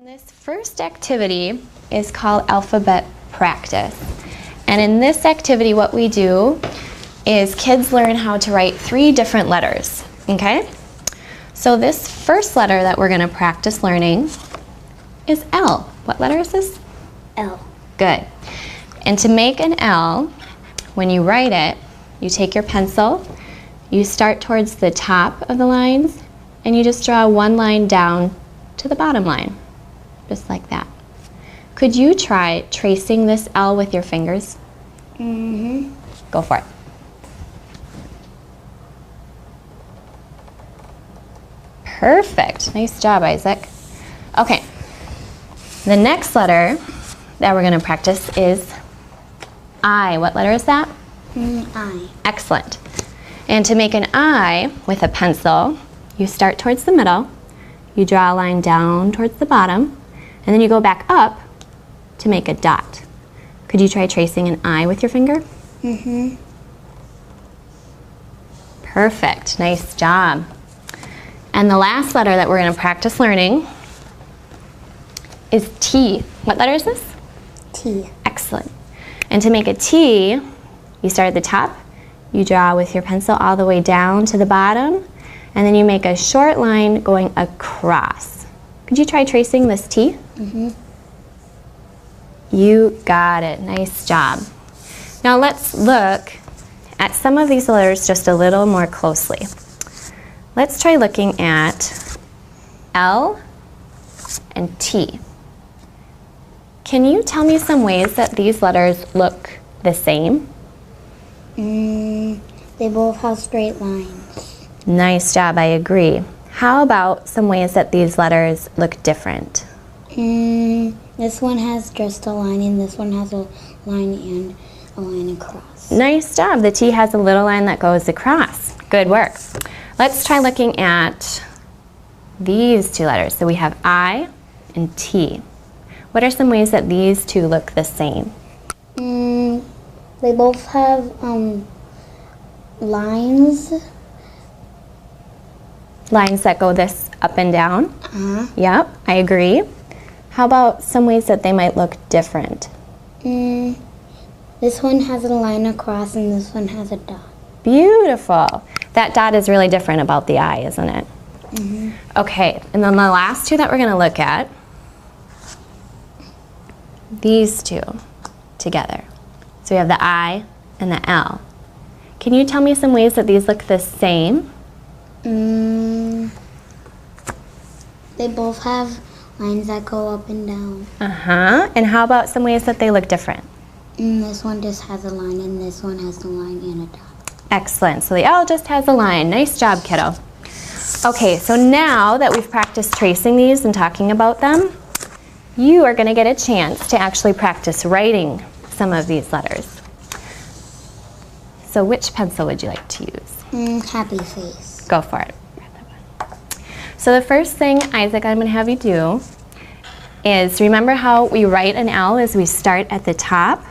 This first activity is called alphabet practice. And in this activity, what we do is kids learn how to write 3 different letters, okay? So this first letter that we're going to practice learning is L. What letter is this? L. Good. And to make an L, when you write it, you take your pencil, you start towards the top of the lines, and you just draw one line down to the bottom line. Just like that. Could you try tracing this L with your fingers? Mm-hmm. Go for it. Perfect. Nice job, Isaac. Okay. The next letter that we're going to practice is I. What letter is that? I. Excellent. And to make an I with a pencil, you start towards the middle, you draw a line down towards the bottom, and then you go back up to make a dot. Could you try tracing an I with your finger? Mm-hmm. Perfect. Nice job. And the last letter that we're going to practice learning is T. What letter is this? T. Excellent. And to make a T, you start at the top, you draw with your pencil all the way down to the bottom, and then you make a short line going across. Could you try tracing this T? Mm-hmm. You got it. Nice job. Now let's look at some of these letters just a little more closely. Let's try looking at L and T. Can you tell me some ways that these letters look the same? They both have straight lines. Nice job, I agree. How about some ways that these letters look different? This one has just a line, and this one has a line and a line across. Nice job. The T has a little line that goes across. Good work. Let's try looking at these 2 letters. So we have I and T. What are some ways that these 2 look the same? They both have lines. Lines that go this up and down? Uh-huh. Yep, I agree. How about some ways that they might look different? This one has a line across, and this one has a dot. Beautiful. That dot is really different about the I, isn't it? Mm-hmm. Okay, and then the last 2 that we're going to look at, these 2 together. So we have the I and the L. Can you tell me some ways that these look the same? They both have lines that go up and down. Uh-huh. And how about some ways that they look different? This one just has a line, and this one has a line and a dot. Excellent. So the L just has a line. Nice job, kiddo. Okay, so now that we've practiced tracing these and talking about them, you are going to get a chance to actually practice writing some of these letters. So which pencil would you like to use? Happy face. Go for it. So the first thing, Isaac, I'm going to have you do is remember how we write an L is we start at the top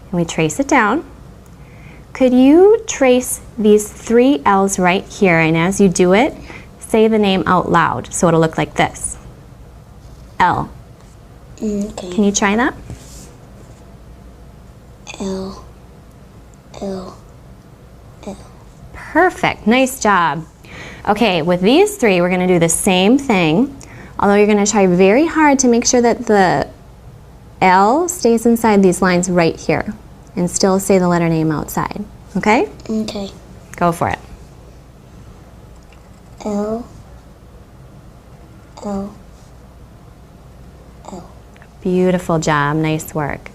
and we trace it down. Could you trace these 3 L's right here, and as you do it, say the name out loud so it'll look like this. L. Okay. Can you try that? L. L. L. Perfect. Nice job. Okay, with these 3, we're going to do the same thing, although you're going to try very hard to make sure that the L stays inside these lines right here and still say the letter name outside. Okay? Okay. Go for it. L. L. L. Beautiful job. Nice work.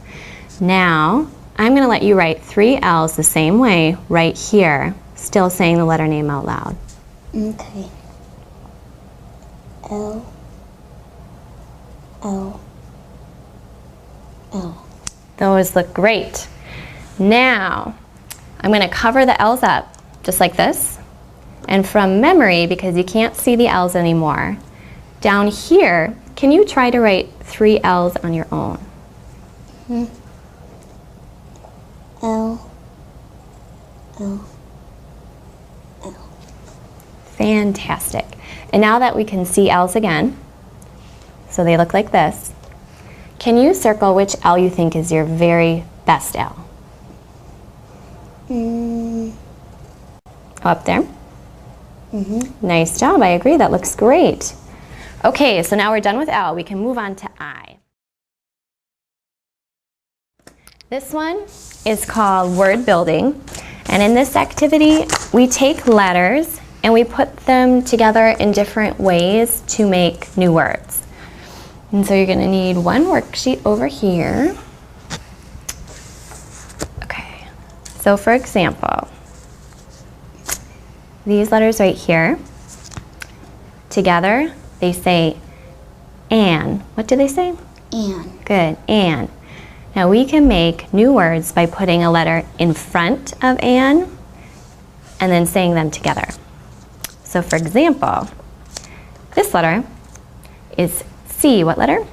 Now, I'm going to let you write 3 L's the same way right here, still saying the letter name out loud. Okay. L. L. L. Those look great. Now, I'm going to cover the L's up just like this. And from memory, because you can't see the L's anymore, down here, can you try to write 3 L's on your own? L. L. Fantastic. And now that we can see L's again, So they look like this. Can you circle which L you think is your very best L? Up there? Nice job, I agree, that looks great. Okay, so now we're done with L. We can move on to I. This one is called word building. And in this activity, we take letters and we put them together in different ways to make new words. And so you're going to need one worksheet over here. Okay, so for example, these letters right here, together, they say an. What do they say? An. Good, an. Now we can make new words by putting a letter in front of an and then saying them together. So for example, this letter is C. What letter?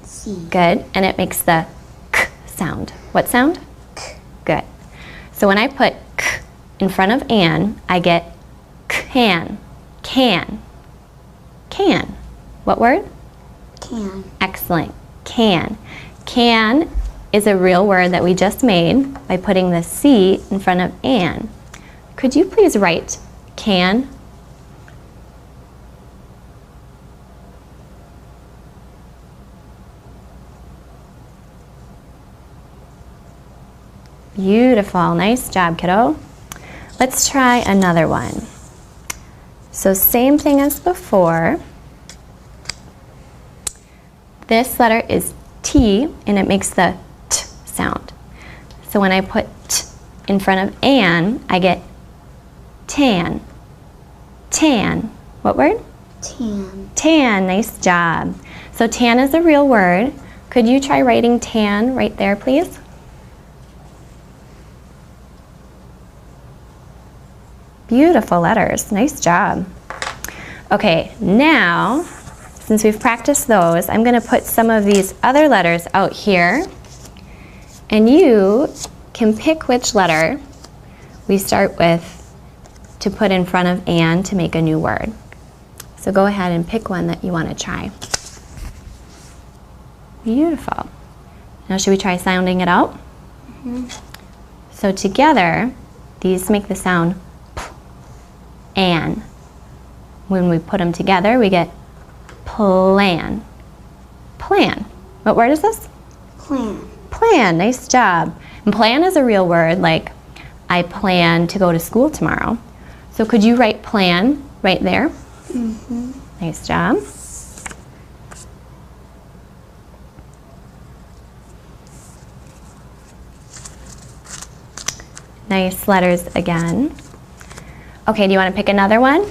C. Good, and it makes the k sound. What sound? K. Good. So when I put k in front of an, I get can, can, can. What word? Can. Excellent, can. Can is a real word that we just made by putting the C in front of an. Could you please write can? Beautiful, nice job, kiddo. Let's try another one. So same thing as before. This letter is T and it makes the T sound. So when I put T in front of an, I get tan, tan. What word? Tan. Tan, nice job. So tan is a real word. Could you try writing tan right there, please? Beautiful letters, nice job. Okay, now, since we've practiced those, I'm going to put some of these other letters out here, and you can pick which letter we start with to put in front of an to make a new word. So go ahead and pick one that you want to try. Beautiful. Now should we try sounding it out? So together, these make the sound p, an. When we put them together, we get plan. Plan. What word is this? Plan. Plan. Nice job. And plan is a real word, like I plan to go to school tomorrow. So could you write plan right there? Nice job. Nice letters again. Okay, do you want to pick another one?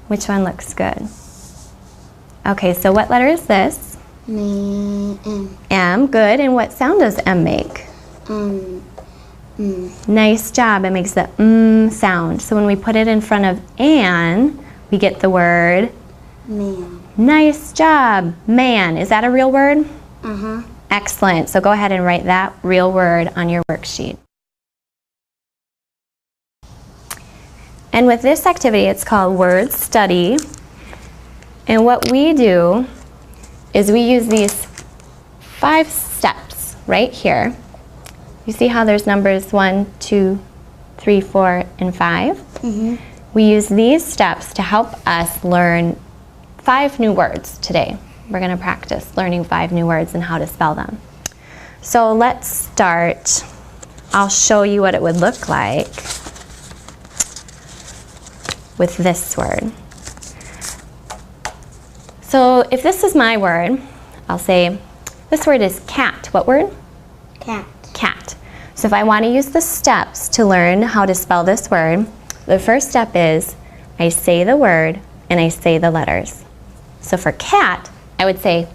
Which one looks good? Okay, so what letter is this? M. M, good. And what sound does M make? Nice job. It makes the sound. So when we put it in front of an, we get the word Man. nice job. Man. Is that a real word? Excellent. So go ahead and write that real word on your worksheet. And with this activity, it's called word study. And what we do is we use these 5 steps right here. You see how there's numbers 1, 2, 3, 4, and 5? We use these steps to help us learn 5 new words today. We're going to practice learning 5 new words and how to spell them. So let's start. I'll show you what it would look like with this word. So if this is my word, I'll say this word is cat. What word? Cat. Cat. So if I want to use the steps to learn how to spell this word, the first step is I say the word and I say the letters. So for cat, I would say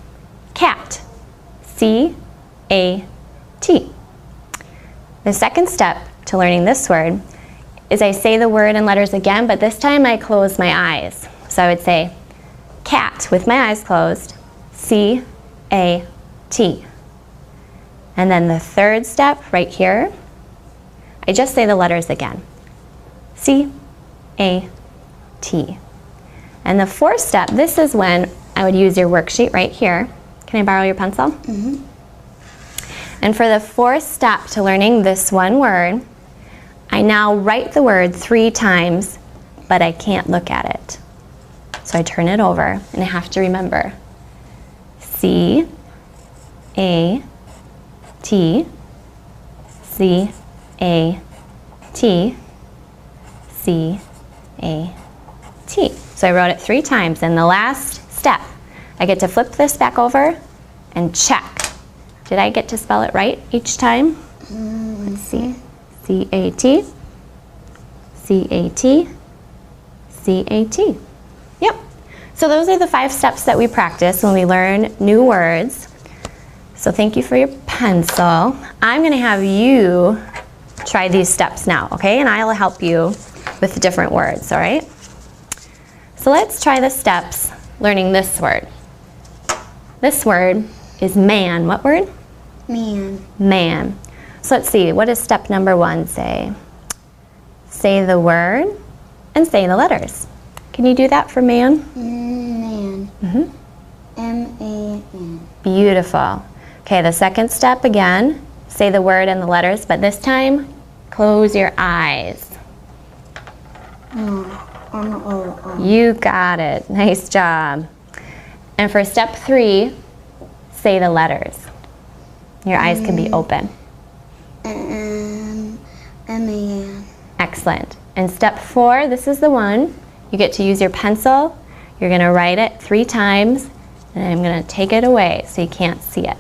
cat. C-A-T. The second step to learning this word is I say the word and letters again, but this time I close my eyes. So I would say cat with my eyes closed, C-A-T. And then the third step right here, I just say the letters again, C-A-T. And the fourth step, this is when I would use your worksheet right here. Can I borrow your pencil? Mm-hmm. And for the fourth step to learning this one word, I now write the word 3 times, but I can't look at it. So I turn it over, and I have to remember C-A-T, C-A-T, C-A-T. So I wrote it 3 times, and the last step, I get to flip this back over and check. Did I get to spell it right each time? Let's see. C-A-T, C-A-T, C-A-T. Yep. So those are the 5 steps that we practice when we learn new words. So thank you for your pencil. I'm going to have you try these steps now, okay? And I'll help you with different words, all right? So let's try the steps learning this word. This word is man. What word? Man. Man. So let's see, what does step number 1 say? Say the word and say the letters. Can you do that for man? Man. Mm-hmm. M-A-N. Beautiful. Okay, the second step again, say the word and the letters, but this time, close your eyes. You got it. Nice job. And for step 3, say the letters. Your eyes can be open. M-A-N. Excellent. And step 4, this is the one. You get to use your pencil. You're going to write it 3 times, and I'm going to take it away so you can't see it.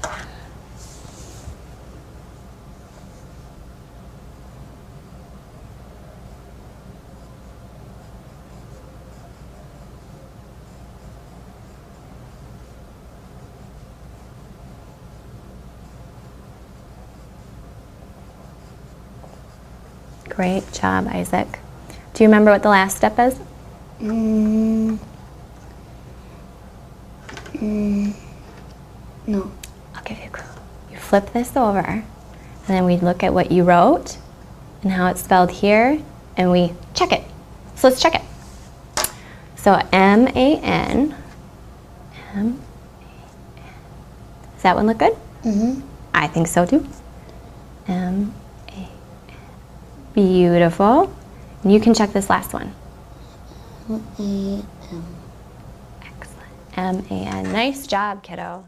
Great job, Isaac. Do you remember what the last step is? No. I'll give you a clue. You flip this over, and then we look at what you wrote and how it's spelled here, and we check it. So let's check it. So M-A-N. M-A-N. Does that one look good? Mm-hmm. I think so too. M-A-N. Beautiful. And you can check this last one. M-A-N. Excellent. M-A-N. Nice job, kiddo.